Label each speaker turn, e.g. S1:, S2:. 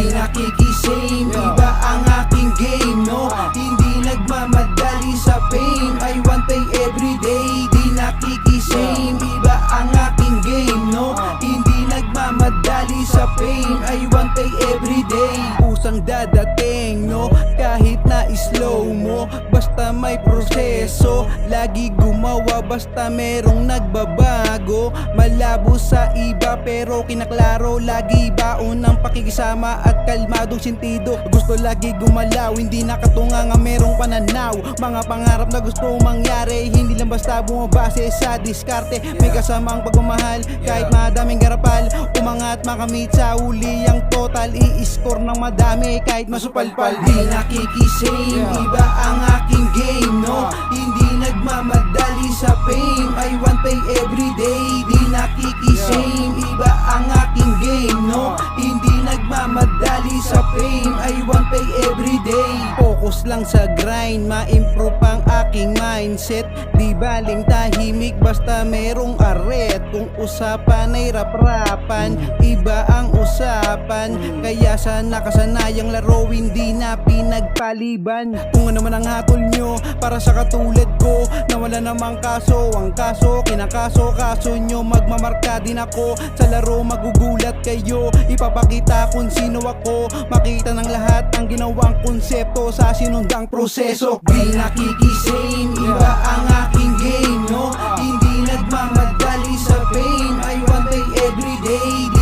S1: Di nakikisame, iba ang aking game, no? Hindi nagmamadali sa fame, I want pay everyday. Di nakikisame, iba ang aking game, no? Hindi nagmamadali sa fame, I want pay everyday. Usang dadating, no? Kahit na slow mo, basta may proseso. Lagi gumawa basta merong nagbabago. Malabo sa iba pero kinaklaro. Lagi baon ng pakikisama at kalmadong sentido. Gusto lagi gumalaw, hindi nakatunga nga merong pananaw. Mga pangarap na gusto mangyari, hindi lang basta bumabase sa diskarte. May kasamang pagmamahal kahit madaming garapal. Umangat makamit sa uli ang total, i-score ng madami kahit masupalpal. Di nakikisame, iba ang aking game, no? Hindi nagmamadali sa fame, I want pay everyday. Di nakikisame, iba ang aking game, no? Hindi nagmamadali sa fame, I want pay everyday. Focus lang sa grind, ma-improve ang aking mindset. Di baling tahimik basta merong aret. Kung usapan ay rap-rapan, iba ang usapan. Kaya sa nakasanayang laro hindi na pinagpaliban. Kung ano man ang hatol nyo para sa katulad ko na wala namang kaso, ang kaso kinakaso-kaso nyo. Magmamarka din ako sa laro, magugulat kayo. Ipapakita kung sino ako, makita ng lahat ang ginawang konsepto sa sinundang proseso. Di nakikisame, iba ang aking game, no? Hindi nagmamadali sa fame, I want pay everyday.